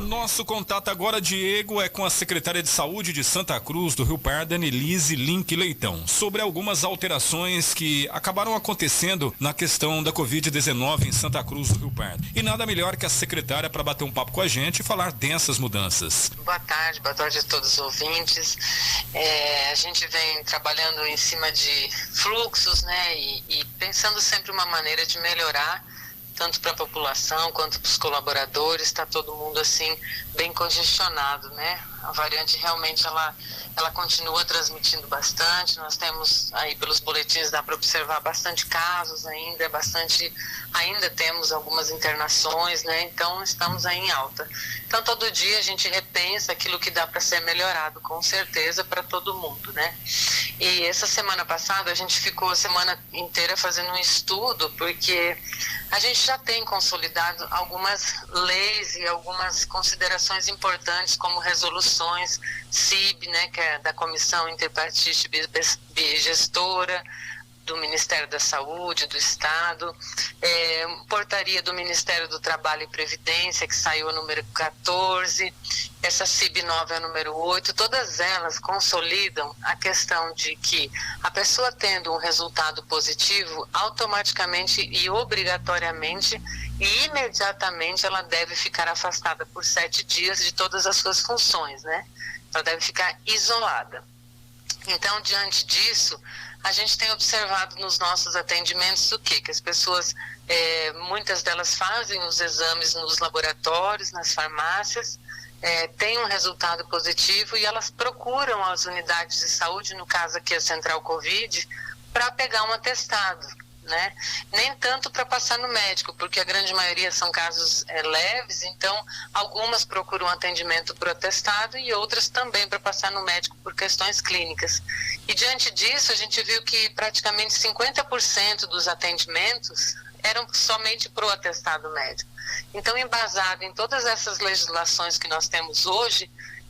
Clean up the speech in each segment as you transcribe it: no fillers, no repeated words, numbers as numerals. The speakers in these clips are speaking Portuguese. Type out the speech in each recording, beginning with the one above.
Nosso contato agora, Diego, é com a secretária de Saúde de Santa Cruz do Rio Pardo, Anelise Link Leitão, sobre algumas alterações que acabaram acontecendo na questão da Covid-19 em Santa Cruz do Rio Pardo. E nada melhor que a secretária para bater um papo com a gente e falar dessas mudanças. Boa tarde a todos os ouvintes. A gente vem trabalhando em cima de fluxos, né, e pensando sempre uma maneira de melhorar tanto para a população quanto para os colaboradores. Está todo mundo assim bem congestionado, né? A variante realmente ela continua transmitindo bastante. Nós temos aí pelos boletins, dá para observar bastante casos ainda temos algumas internações, né? Então estamos aí em alta. Então todo dia a gente repensa aquilo que dá para ser melhorado, com certeza, para todo mundo, né? E essa semana passada a gente ficou a semana inteira fazendo um estudo, porque a gente já tem consolidado algumas leis e algumas considerações importantes, como resoluções CIB, né, que é da Comissão Interpartite Bigestora, do Ministério da Saúde, do Estado, portaria do Ministério do Trabalho e Previdência, que saiu a número 14, essa CIB nova é a número 8, todas elas consolidam a questão de que a pessoa tendo um resultado positivo, automaticamente e obrigatoriamente e imediatamente ela deve ficar afastada por 7 dias de todas as suas funções, né? Ela deve ficar isolada. Então, diante disso, a gente tem observado nos nossos atendimentos o quê? Que as pessoas, muitas delas fazem os exames nos laboratórios, nas farmácias, têm um resultado positivo e elas procuram as unidades de saúde, no caso aqui a Central Covid, para pegar um atestado, né? Nem tanto para passar no médico, porque a grande maioria são casos leves, então algumas procuram atendimento por atestado e outras também para passar no médico por questões clínicas. E diante disso a gente viu que praticamente 50% dos atendimentos eram somente para o atestado médico. Então, embasado em todas essas legislações que nós temos hoje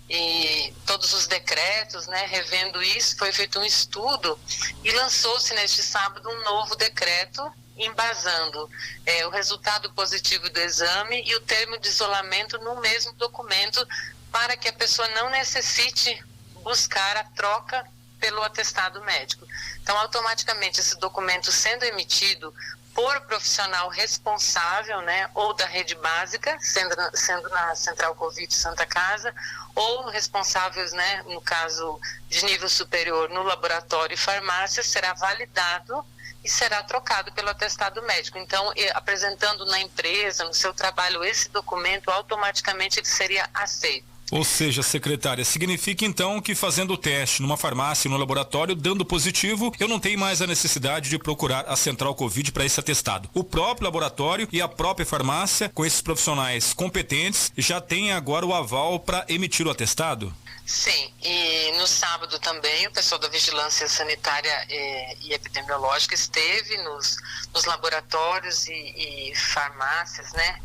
e todos os decretos, né, revendo isso, foi feito um estudo e lançou-se neste sábado um novo decreto embasando o resultado positivo do exame e o termo de isolamento no mesmo documento, para que a pessoa não necessite buscar a troca pelo atestado médico. Então, automaticamente, esse documento sendo emitido por profissional responsável, né, ou da rede básica, sendo na Central Covid Santa Casa, ou responsáveis, né, no caso de nível superior, no laboratório e farmácia, será validado e será trocado pelo atestado médico. Então, apresentando na empresa, no seu trabalho, esse documento, automaticamente ele seria aceito. Ou seja, secretária, significa então que fazendo o teste numa farmácia, no laboratório, dando positivo, eu não tenho mais a necessidade de procurar a Central Covid para esse atestado. O próprio laboratório e a própria farmácia, com esses profissionais competentes, já tem agora o aval para emitir o atestado? Sim, e no sábado também o pessoal da Vigilância Sanitária e Epidemiológica esteve nos laboratórios e farmácias, né,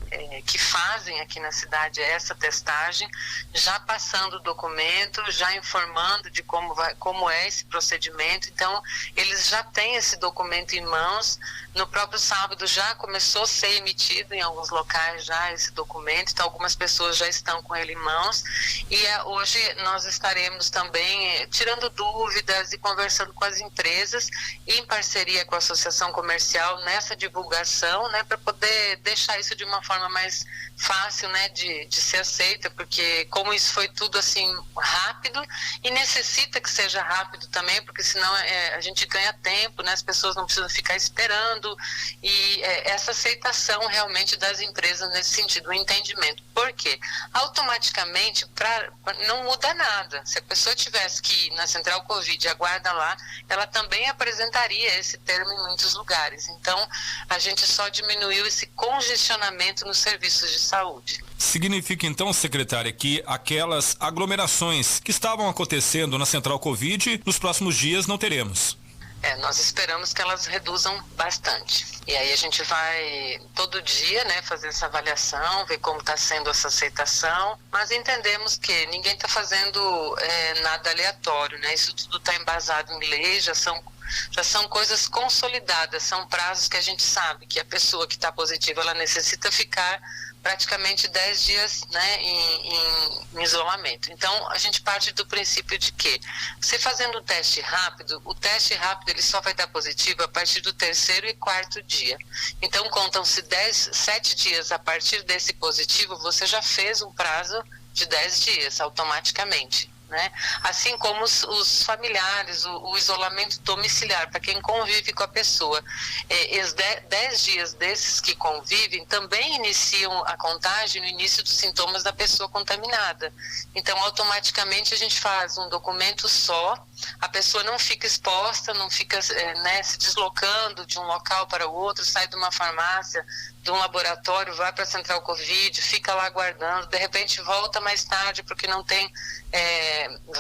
que fazem aqui na cidade essa testagem, já passando o documento, já informando de como é esse procedimento. Então, eles já têm esse documento em mãos. No próprio sábado já começou a ser emitido em alguns locais já esse documento, então algumas pessoas já estão com ele em mãos, e hoje nós estaremos também tirando dúvidas e conversando com as empresas em parceria com a Associação Comercial nessa divulgação, né, para poder deixar isso de uma forma mais fácil, né, de ser aceita, porque como isso foi tudo assim rápido e necessita que seja rápido também, porque senão a gente ganha tempo, né, as pessoas não precisam ficar esperando, e essa aceitação realmente das empresas nesse sentido, o entendimento. Por quê? Automaticamente não muda nada. Se a pessoa tivesse que ir na Central Covid, aguarda lá, ela também apresentaria esse termo em muitos lugares. Então, a gente só diminuiu esse congestionamento nos serviços de saúde. Significa então, secretária, que aquelas aglomerações que estavam acontecendo na Central Covid, nos próximos dias não teremos? Nós esperamos que elas reduzam bastante. E aí a gente vai todo dia, né, fazer essa avaliação, ver como está sendo essa aceitação, mas entendemos que ninguém está fazendo nada aleatório, né? Isso tudo está embasado em lei, já são coisas consolidadas, são prazos que a gente sabe que a pessoa que está positiva, ela necessita ficar praticamente 10 dias, né, em isolamento. Então, a gente parte do princípio de que você fazendo o teste rápido ele só vai dar positivo a partir do 3º e 4º dia. Então, contam-se 7 dias a partir desse positivo, você já fez um prazo de 10 dias automaticamente. Né? Assim como os familiares, o isolamento domiciliar, para quem convive com a pessoa. 10 dias desses que convivem também iniciam a contagem no início dos sintomas da pessoa contaminada. Então, automaticamente a gente faz um documento só, a pessoa não fica exposta, não fica se deslocando de um local para o outro, sai de uma farmácia, de um laboratório, vai para a Central Covid, fica lá aguardando, de repente volta mais tarde porque não tem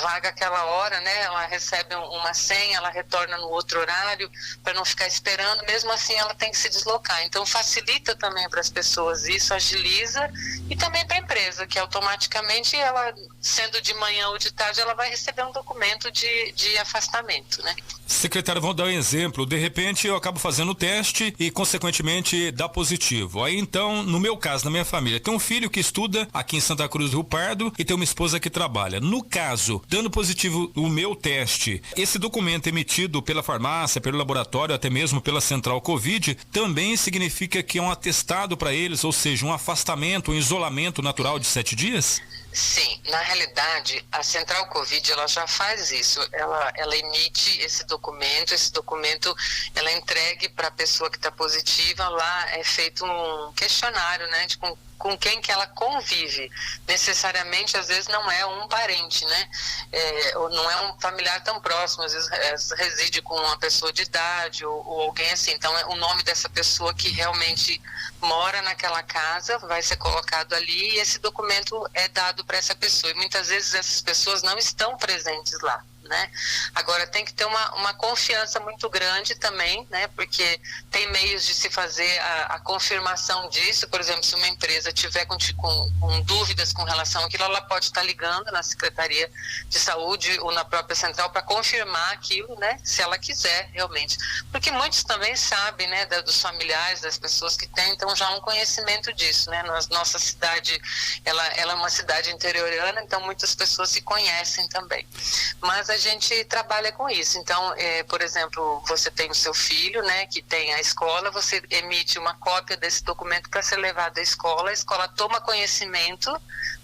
vaga aquela hora, né? Ela recebe uma senha, ela retorna no outro horário para não ficar esperando, mesmo assim ela tem que se deslocar. Então facilita também para as pessoas isso, agiliza, e também para a empresa, que automaticamente ela, sendo de manhã ou de tarde, ela vai receber um documento de afastamento, né? Secretário, vamos dar um exemplo. De repente eu acabo fazendo o teste e consequentemente dá positivo. Aí então, no meu caso, na minha família, tem um filho que estuda aqui em Santa Cruz do Rio Pardo e tem uma esposa que trabalha. No caso, dando positivo o meu teste, esse documento emitido pela farmácia, pelo laboratório, até mesmo pela Central Covid, também significa que é um atestado para eles, ou seja, um afastamento, um isolamento natural de 7 dias? Sim, na realidade, a Central Covid, ela já faz isso, ela emite esse documento ela é entregue para a pessoa que está positiva, lá é feito um questionário, né, de com quem que ela convive. Necessariamente, às vezes, não é um parente, né? Ou não é um familiar tão próximo, às vezes reside com uma pessoa de idade ou alguém assim. Então, o nome dessa pessoa que realmente mora naquela casa vai ser colocado ali e esse documento é dado para essa pessoa. E muitas vezes essas pessoas não estão presentes lá, né? Agora tem que ter uma confiança muito grande também, né? Porque tem meios de se fazer a confirmação disso. Por exemplo, se uma empresa tiver com dúvidas com relação àquilo, ela pode estar ligando na Secretaria de Saúde ou na própria central para confirmar aquilo, né? Se ela quiser realmente. Porque muitos também sabem, né? Dos familiares, das pessoas que têm, então já um conhecimento disso, né? Nossa cidade, ela é uma cidade interiorana, então muitas pessoas se conhecem também. Mas a gente trabalha com isso. Então, por exemplo, você tem o seu filho, né, que tem a escola, você emite uma cópia desse documento para ser levado à escola, a escola toma conhecimento,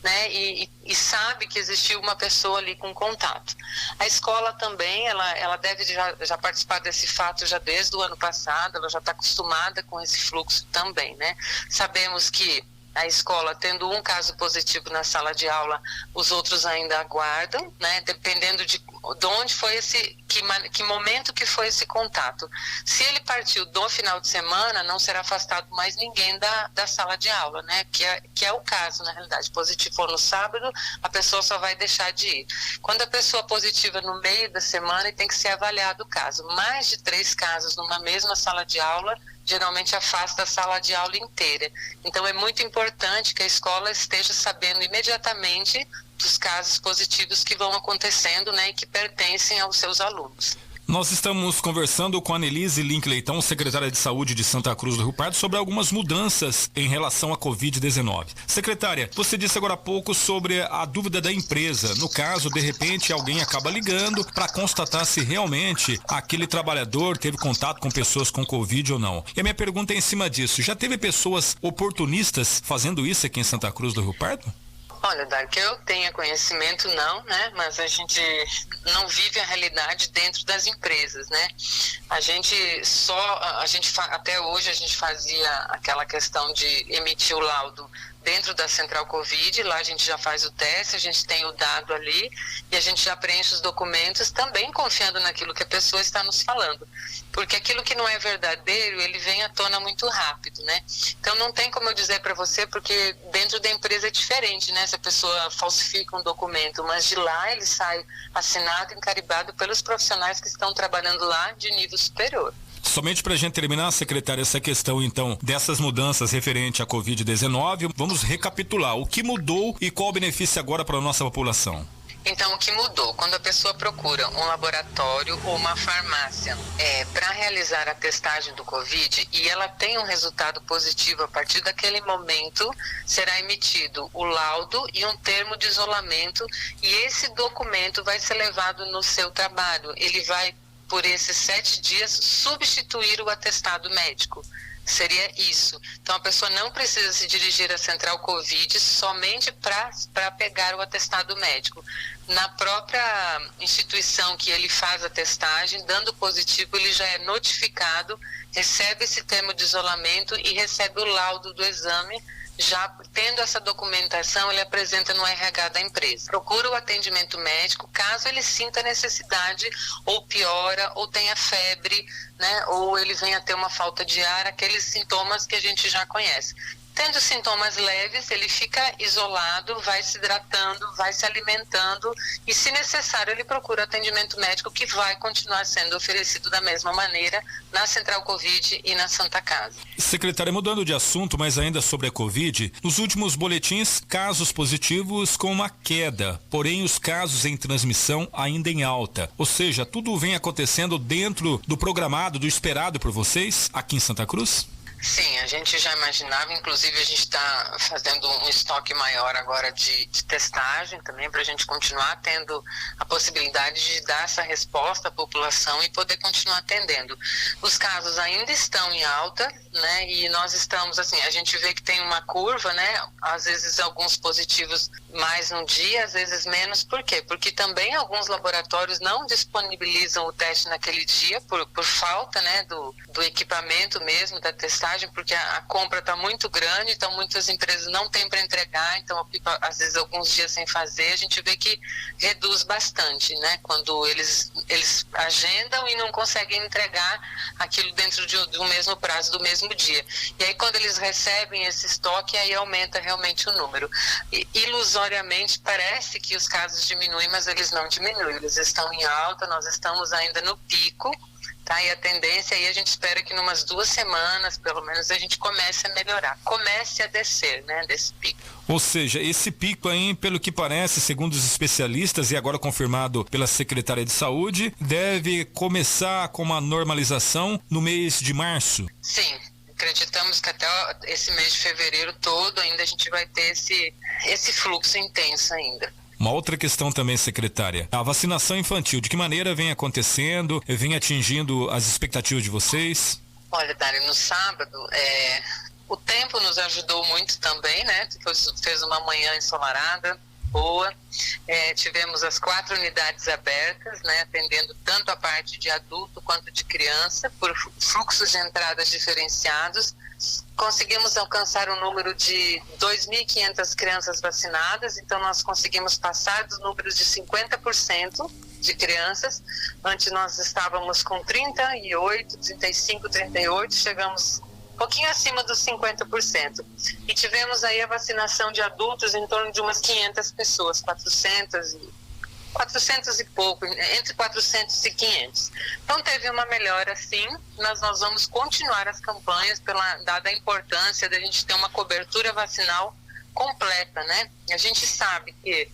né, e sabe que existiu uma pessoa ali com contato. A escola também, ela deve já participar desse fato já desde o ano passado, ela já está acostumada com esse fluxo também, né. Sabemos que a escola, tendo um caso positivo na sala de aula, os outros ainda aguardam, né? Dependendo de onde foi que momento que foi esse contato. Se ele partiu do final de semana, não será afastado mais ninguém da sala de aula, né? Que é o caso, na realidade. Positivo for no sábado, a pessoa só vai deixar de ir. Quando a pessoa positiva no meio da semana, tem que ser avaliado o caso. Mais de 3 casos numa mesma sala de aula, geralmente afasta a sala de aula inteira. Então é muito importante que a escola esteja sabendo imediatamente dos casos positivos que vão acontecendo, né, e que pertencem aos seus alunos. Nós estamos conversando com a Anelise Link Leitão, secretária de Saúde de Santa Cruz do Rio Pardo, sobre algumas mudanças em relação à Covid-19. Secretária, você disse agora há pouco sobre a dúvida da empresa. No caso, de repente, alguém acaba ligando para constatar se realmente aquele trabalhador teve contato com pessoas com Covid ou não. E a minha pergunta é em cima disso. Já teve pessoas oportunistas fazendo isso aqui em Santa Cruz do Rio Pardo? Olha, Dar, que eu tenha conhecimento não, né? Mas a gente não vive a realidade dentro das empresas, né? Até hoje a gente fazia aquela questão de emitir o laudo dentro da Central Covid, lá a gente já faz o teste, a gente tem o dado ali e a gente já preenche os documentos também confiando naquilo que a pessoa está nos falando. Porque aquilo que não é verdadeiro, ele vem à tona muito rápido, né? Então não tem como eu dizer para você, porque dentro da empresa é diferente, né? Se a pessoa falsifica um documento, mas de lá ele sai assinado, encarimbado pelos profissionais que estão trabalhando lá de nível superior. Somente para a gente terminar, secretária, essa questão então dessas mudanças referente à Covid-19, vamos recapitular o que mudou e qual o benefício agora para a nossa população. Então, o que mudou? Quando a pessoa procura um laboratório ou uma farmácia para realizar a testagem do Covid e ela tem um resultado positivo, a partir daquele momento será emitido o laudo e um termo de isolamento, e esse documento vai ser levado no seu trabalho. Ele vai, por esses 7 dias, substituir o atestado médico. Seria isso. Então, a pessoa não precisa se dirigir à central Covid somente para pegar o atestado médico. Na própria instituição que ele faz a testagem, dando positivo, ele já é notificado, recebe esse termo de isolamento e recebe o laudo do exame. Já tendo essa documentação, ele apresenta no RH da empresa. Procura o atendimento médico, caso ele sinta necessidade, ou piora, ou tenha febre, né? Ou ele venha a ter uma falta de ar, aqueles sintomas que a gente já conhece. Tendo sintomas leves, ele fica isolado, vai se hidratando, vai se alimentando e, se necessário, ele procura atendimento médico, que vai continuar sendo oferecido da mesma maneira na Central Covid e na Santa Casa. Secretária, mudando de assunto, mas ainda sobre a Covid, nos últimos boletins, casos positivos com uma queda, porém os casos em transmissão ainda em alta. Ou seja, tudo vem acontecendo dentro do programado, do esperado por vocês aqui em Santa Cruz? Sim, a gente já imaginava, inclusive a gente está fazendo um estoque maior agora de testagem também, para a gente continuar tendo a possibilidade de dar essa resposta à população e poder continuar atendendo. Os casos ainda estão em alta, né, e nós estamos, assim, a gente vê que tem uma curva, né, às vezes alguns positivos mais num dia, às vezes menos. Por quê? Porque também alguns laboratórios não disponibilizam o teste naquele dia por falta, né, do equipamento mesmo, da testagem, porque a compra está muito grande, então muitas empresas não têm para entregar, então fica às vezes alguns dias sem fazer. A gente vê que reduz bastante, né, quando eles agendam e não conseguem entregar aquilo dentro do mesmo prazo, do mesmo dia. E aí, quando eles recebem esse estoque, aí aumenta realmente o número. E, ilusoriamente, parece que os casos diminuem, mas eles não diminuem, eles estão em alta, nós estamos ainda no pico. Tá, e a tendência aí, a gente espera que numas 2 semanas, pelo menos, a gente comece a melhorar, comece a descer, né, desse pico. Ou seja, esse pico aí, pelo que parece, segundo os especialistas e agora confirmado pela Secretaria de Saúde, deve começar com uma normalização no mês de março? Sim. Acreditamos que até esse mês de fevereiro todo ainda a gente vai ter esse fluxo intenso ainda. Uma outra questão também, secretária, a vacinação infantil, de que maneira vem acontecendo, vem atingindo as expectativas de vocês? Olha, Dário, no sábado, o tempo nos ajudou muito também, né? Fez uma manhã ensolarada, boa. Tivemos as 4 unidades abertas, né, atendendo tanto a parte de adulto quanto de criança, por fluxos de entradas diferenciados. Conseguimos alcançar um número de 2.500 crianças vacinadas, então nós conseguimos passar dos números de 50% de crianças. Antes nós estávamos com 38, 35, 38, chegamos um pouquinho acima dos 50%. E tivemos aí a vacinação de adultos em torno de umas 500 pessoas, 400 e pouco, entre 400 e 500. Então teve uma melhora, sim, mas nós vamos continuar as campanhas dada a importância da gente ter uma cobertura vacinal completa, né? A gente sabe que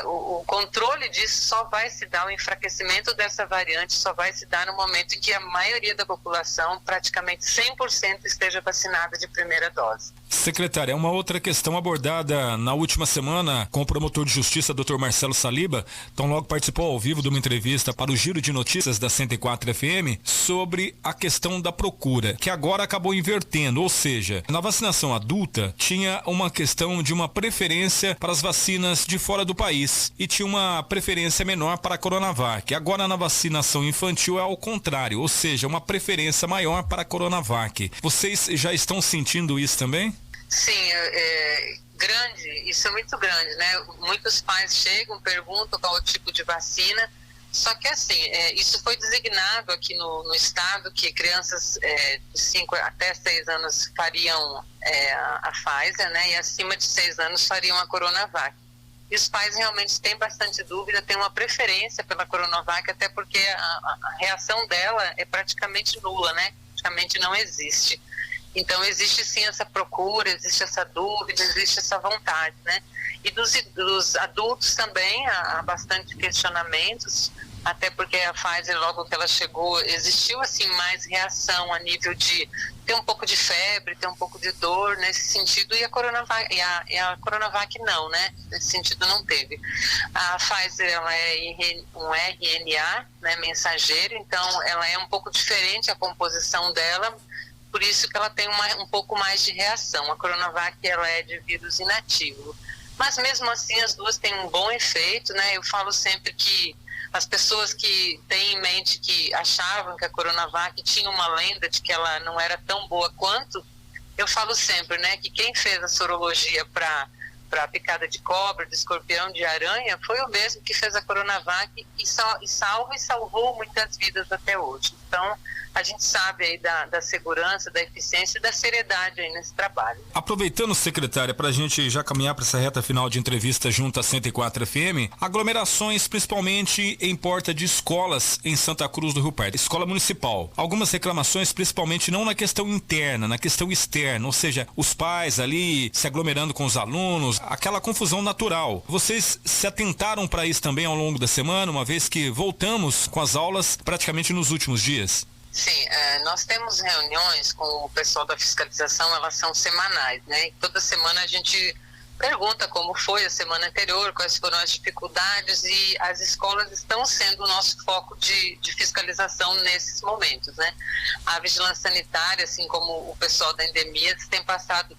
o controle disso só vai se dar, o enfraquecimento dessa variante só vai se dar no momento em que a maioria da população, praticamente 100%, esteja vacinada de primeira dose. Secretária, uma outra questão abordada na última semana com o promotor de justiça, Dr. Marcelo Saliba, tão logo participou ao vivo de uma entrevista para o Giro de Notícias da 104 FM, sobre a questão da procura, que agora acabou invertendo, ou seja, na vacinação adulta tinha uma questão de uma preferência para as vacinas de fora do país e tinha uma preferência menor para a Coronavac. Agora na vacinação infantil é ao contrário, ou seja, uma preferência maior para a Coronavac. Vocês já estão sentindo isso também? Sim, grande, isso é muito grande, né? Muitos pais chegam, perguntam qual o tipo de vacina, só que assim, isso foi designado aqui no estado, que crianças de 5 até 6 anos fariam a Pfizer, né? E acima de 6 anos fariam a Coronavac. E os pais realmente têm bastante dúvida, têm uma preferência pela Coronavac, até porque a reação dela é praticamente nula, né? Praticamente não existe. Então existe sim essa procura, existe essa dúvida, existe essa vontade, né? E dos adultos também há bastante questionamentos, até porque a Pfizer, logo que ela chegou, existiu assim mais reação a nível de ter um pouco de febre, ter um pouco de dor nesse sentido, e a Coronavac não, né? Nesse sentido não teve. A Pfizer, ela é um RNA, né, mensageiro, então ela é um pouco diferente a composição dela, por isso que ela tem um pouco mais de reação. A Coronavac, ela é de vírus inativo. Mas mesmo assim as duas têm um bom efeito, né? Eu falo sempre que as pessoas que têm em mente que achavam que a Coronavac tinha uma lenda de que ela não era tão boa quanto, eu falo sempre, né, que quem fez a sorologia para picada de cobra, de escorpião, de aranha, foi o mesmo que fez a Coronavac e salvou muitas vidas até hoje. Então, a gente sabe aí da segurança, da eficiência e da seriedade aí nesse trabalho. Aproveitando, secretária, para a gente já caminhar para essa reta final de entrevista junto à 104 FM, aglomerações principalmente em porta de escolas em Santa Cruz do Rio Pardo, escola municipal. Algumas reclamações principalmente não na questão interna, na questão externa, ou seja, os pais ali se aglomerando com os alunos, aquela confusão natural. Vocês se atentaram para isso também ao longo da semana, uma vez que voltamos com as aulas praticamente nos últimos dias? Sim, nós temos reuniões com o pessoal da fiscalização, elas são semanais, né? E toda semana a gente pergunta como foi a semana anterior, quais foram as dificuldades, e as escolas estão sendo o nosso foco de fiscalização nesses momentos, né? A vigilância sanitária, assim como o pessoal da endemia,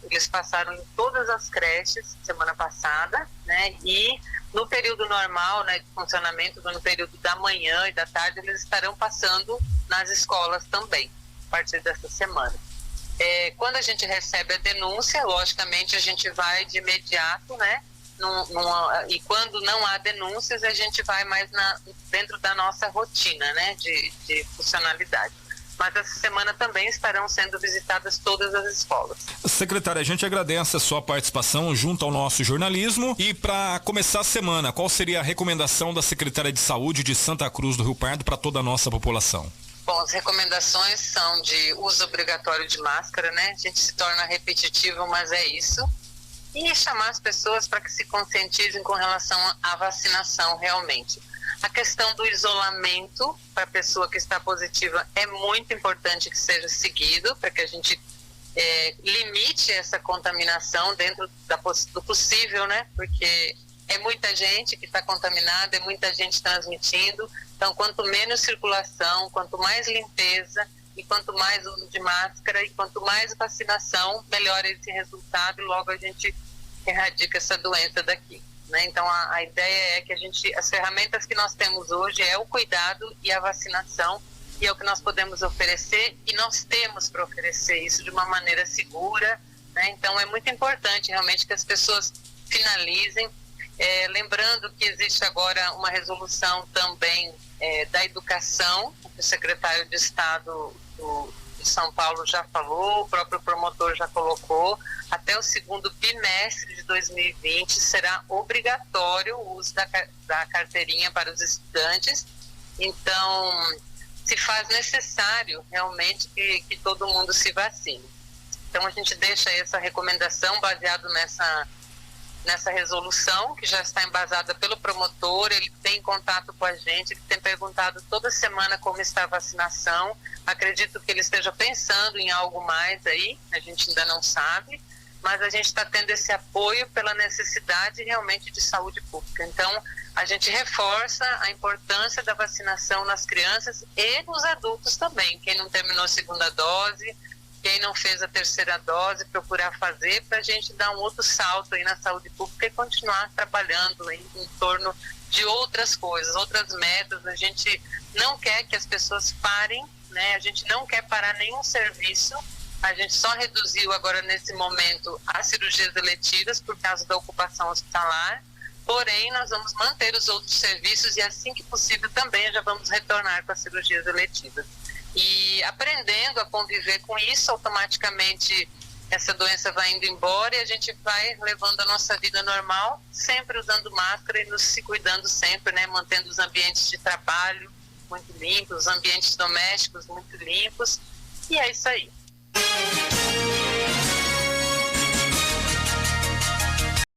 eles passaram em todas as creches semana passada, né? E no período normal, né, de funcionamento, no período da manhã e da tarde, eles estarão passando nas escolas também, a partir dessa semana. Quando a gente recebe a denúncia, logicamente a gente vai de imediato, né? E quando não há denúncias, a gente vai mais dentro da nossa rotina, né? De funcionalidade. Mas essa semana também estarão sendo visitadas todas as escolas. Secretária, a gente agradece a sua participação junto ao nosso jornalismo. E para começar a semana, qual seria a recomendação da Secretaria de Saúde de Santa Cruz do Rio Pardo para toda a nossa população? Bom, as recomendações são de uso obrigatório de máscara, né? A gente se torna repetitivo, mas é isso. E chamar as pessoas para que se conscientizem com relação à vacinação realmente. A questão do isolamento para a pessoa que está positiva é muito importante que seja seguido, para que a gente limite essa contaminação dentro do possível, né? Porque é muita gente que está contaminada, é muita gente transmitindo. Então, quanto menos circulação, quanto mais limpeza e quanto mais uso de máscara e quanto mais vacinação, melhor esse resultado e logo a gente erradica essa doença daqui. Né? Então, a ideia é que as ferramentas que nós temos hoje é o cuidado e a vacinação, e é o que nós podemos oferecer, e nós temos para oferecer isso de uma maneira segura, né? Então, é muito importante realmente que as pessoas finalizem. Lembrando que existe agora uma resolução também da educação, que o secretário de Estado de São Paulo já falou, o próprio promotor já colocou, até o segundo bimestre de 2020 será obrigatório o uso da carteirinha para os estudantes. Então, se faz necessário realmente que todo mundo se vacine. Então, a gente deixa essa recomendação baseado nessa resolução, que já está embasada pelo promotor. Ele tem contato com a gente, ele tem perguntado toda semana como está a vacinação. Acredito que ele esteja pensando em algo mais aí, a gente ainda não sabe, mas a gente está tendo esse apoio pela necessidade realmente de saúde pública. Então, a gente reforça a importância da vacinação nas crianças e nos adultos também. Quem não terminou a segunda dose, quem não fez a terceira dose, procurar fazer, para a gente dar um outro salto aí na saúde pública e continuar trabalhando em torno de outras coisas, outras metas. A gente não quer que as pessoas parem, né? A gente não quer parar nenhum serviço. A gente só reduziu agora nesse momento as cirurgias eletivas por causa da ocupação hospitalar, porém nós vamos manter os outros serviços e assim que possível também já vamos retornar com as cirurgias eletivas. E aprendendo a conviver com isso, automaticamente essa doença vai indo embora e a gente vai levando a nossa vida normal, sempre usando máscara e nos se cuidando sempre, né? Mantendo os ambientes de trabalho muito limpos, os ambientes domésticos muito limpos, e é isso aí.